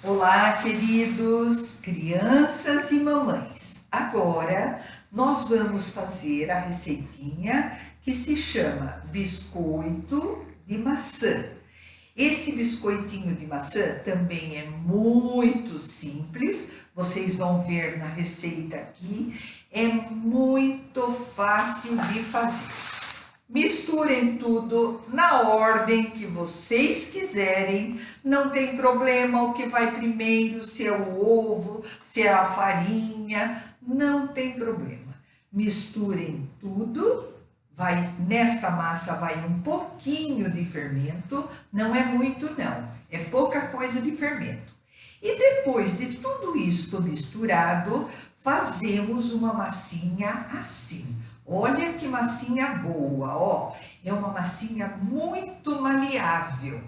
Olá, queridos crianças e mamães. Agora nós vamos fazer a receitinha que se chama biscoito de maçã. Esse biscoitinho de maçã também é muito simples. Vocês vão ver na receita aqui. É muito fácil de fazer. Misturem tudo na ordem que vocês quiserem, não tem problema o que vai primeiro, se é o ovo, se é a farinha, não tem problema. Misturem tudo, nesta massa vai um pouquinho de fermento, não é muito não, é pouca coisa de fermento. E depois de tudo isto misturado, fazemos uma massinha assim. Olha que massinha boa, ó. É uma massinha muito maleável.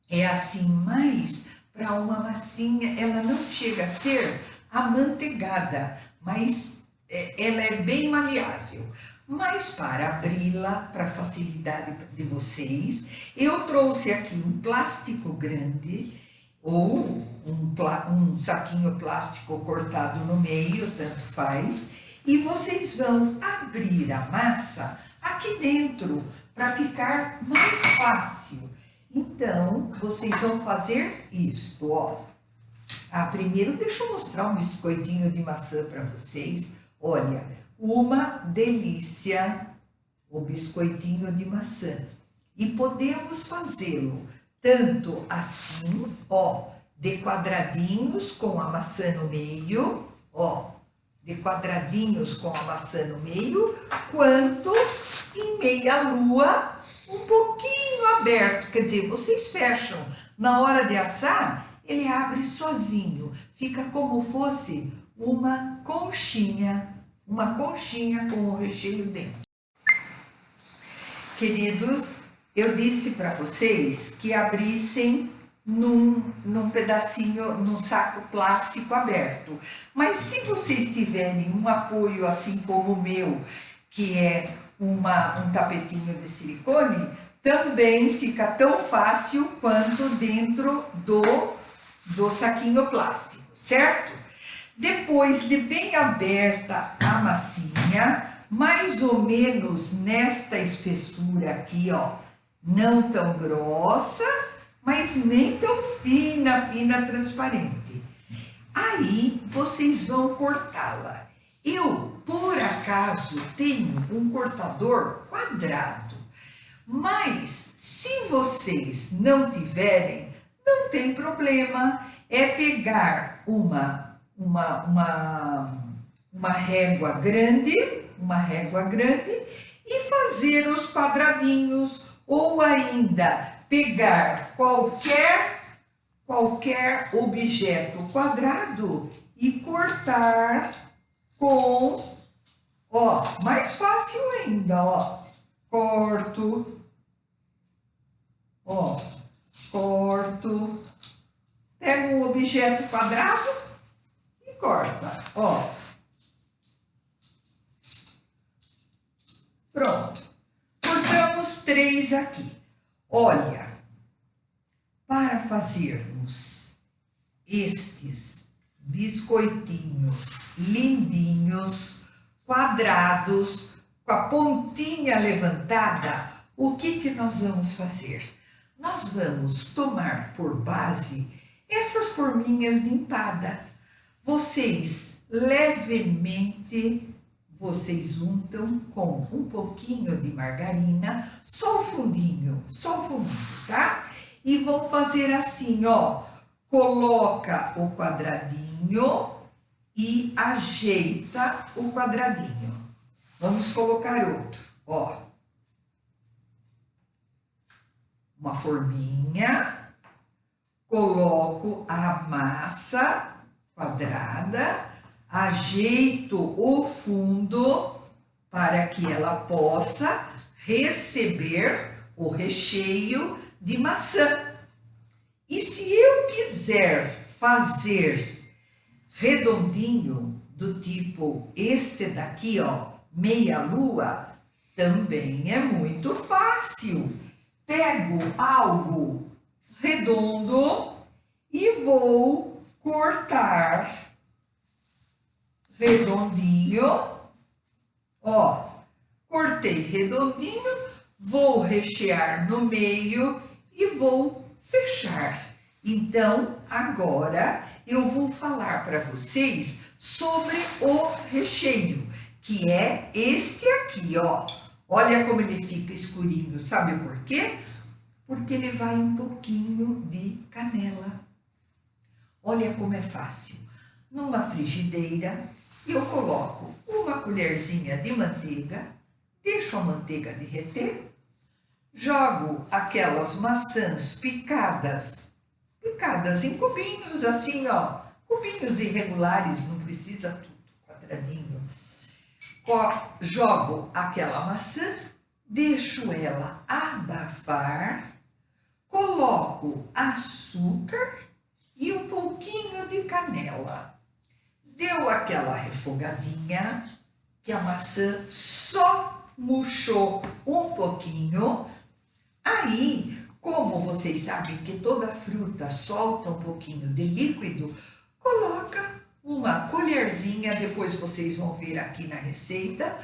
É assim, mas para uma massinha, ela não chega a ser amanteigada, mas ela é bem maleável. Mas para abri-la, para facilidade de vocês, eu trouxe aqui um plástico grande ou um saquinho plástico cortado no meio, tanto faz. E vocês vão abrir a massa aqui dentro para ficar mais fácil. Então, vocês vão fazer isto, ó. Primeiro, deixa eu mostrar um biscoitinho de maçã para vocês. Olha, uma delícia o biscoitinho de maçã. E podemos fazê-lo tanto assim, ó, de quadradinhos com a maçã no meio, ó. De quadradinhos com a maçã no meio, quanto em meia lua, um pouquinho aberto. Quer dizer, vocês fecham. Na hora de assar, ele abre sozinho. Fica como fosse uma conchinha com o recheio dentro. Queridos, eu disse para vocês que abrissem num pedacinho, num saco plástico aberto. Mas se vocês tiverem um apoio assim como o meu, que é um tapetinho de silicone, também fica tão fácil quanto dentro do saquinho plástico, certo? Depois de bem aberta a massinha, mais ou menos nesta espessura aqui, ó, não tão grossa, mas nem tão fina, transparente. Aí, vocês vão cortá-la. Eu, por acaso, tenho um cortador quadrado. Mas, se vocês não tiverem, não tem problema. É pegar uma régua grande e fazer os quadradinhos, ou ainda pegar qualquer objeto quadrado e cortar com, ó, mais fácil ainda, ó, corto, pega um objeto quadrado e corta, ó, pronto, cortamos 3 aqui. Olha, para fazermos estes biscoitinhos lindinhos, quadrados, com a pontinha levantada, o que nós vamos fazer? Nós vamos tomar por base essas forminhas de empada. Vocês levemente untam com um pouquinho de margarina, só o fundinho, tá? E vão fazer assim, ó, coloca o quadradinho e ajeita o quadradinho. Vamos colocar outro, ó. Uma forminha, coloco a massa quadrada, ajeito o fundo para que ela possa receber o recheio de maçã. E se eu quiser fazer redondinho, do tipo este daqui, ó, meia lua, também é muito fácil. Pego algo redondo e vou cortar redondinho. Ó, cortei redondinho, vou rechear no meio e vou fechar. Então, agora eu vou falar para vocês sobre o recheio, que é este aqui, ó. Olha como ele fica escurinho, sabe por quê? Porque ele vai um pouquinho de canela. Olha como é fácil. Numa frigideira, eu coloco uma colherzinha de manteiga, deixo a manteiga derreter, jogo aquelas maçãs picadas em cubinhos, assim, ó, cubinhos irregulares, não precisa tudo quadradinho. Jogo aquela maçã, deixo ela abafar, coloco açúcar e um pouquinho de canela. Deu aquela refogadinha, que a maçã só murchou um pouquinho. Aí, como vocês sabem que toda fruta solta um pouquinho de líquido, coloca uma colherzinha, depois vocês vão ver aqui na receita,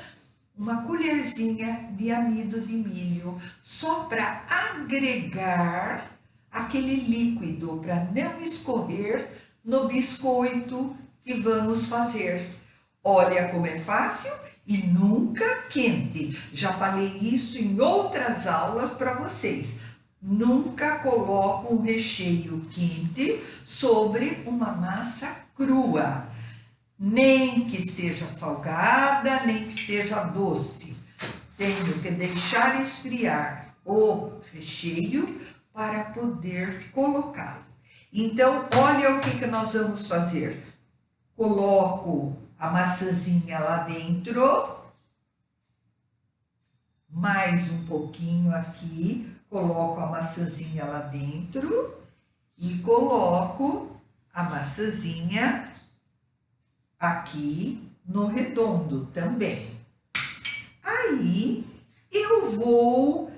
uma colherzinha de amido de milho, só para agregar aquele líquido, para não escorrer no biscoito que vamos fazer. Olha como é fácil e nunca quente. Já falei isso em outras aulas para vocês. Nunca coloco um recheio quente sobre uma massa crua. Nem que seja salgada, nem que seja doce. Tenho que deixar esfriar o recheio para poder colocá-lo. Então, olha o que nós vamos fazer. Coloco a maçãzinha lá dentro, mais um pouquinho aqui, coloco a maçãzinha lá dentro e coloco a maçãzinha aqui no redondo também. Aí eu vou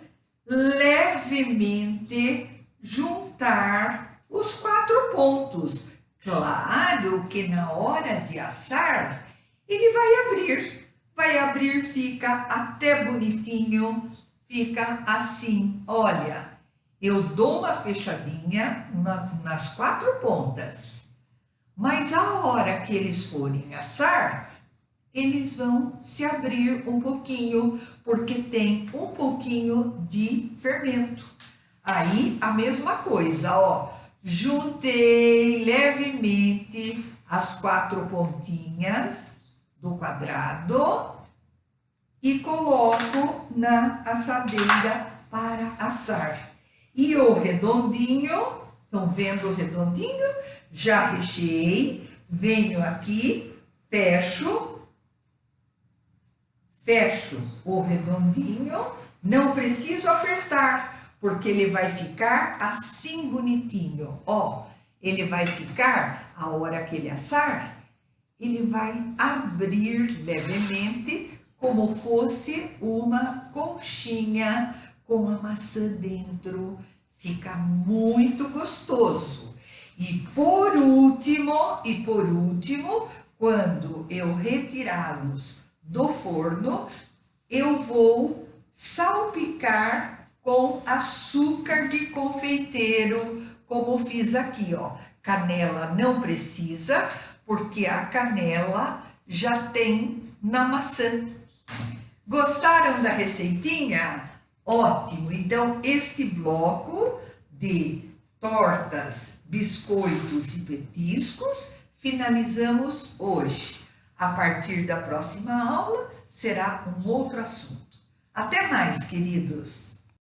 levemente juntar os 4 pontos. Claro que na hora de assar, ele vai abrir, fica até bonitinho, fica assim, olha, eu dou uma fechadinha nas 4 pontas, mas a hora que eles forem assar, eles vão se abrir um pouquinho, porque tem um pouquinho de fermento. Aí, a mesma coisa, ó. Juntei levemente as 4 pontinhas do quadrado e coloco na assadeira para assar. E o redondinho, estão vendo o redondinho? Já recheei, venho aqui, fecho o redondinho, não preciso apertar, porque ele vai ficar assim bonitinho, ó. Ele vai ficar, a hora que ele assar, ele vai abrir levemente, como fosse uma conchinha com a maçã dentro. Fica muito gostoso. E por último, quando eu retirá-los do forno, eu vou salpicar com açúcar de confeiteiro, como fiz aqui, ó. Canela não precisa, porque a canela já tem na maçã. Gostaram da receitinha? Ótimo! Então, este bloco de tortas, biscoitos e petiscos finalizamos hoje. A partir da próxima aula será um outro assunto. Até mais, queridos!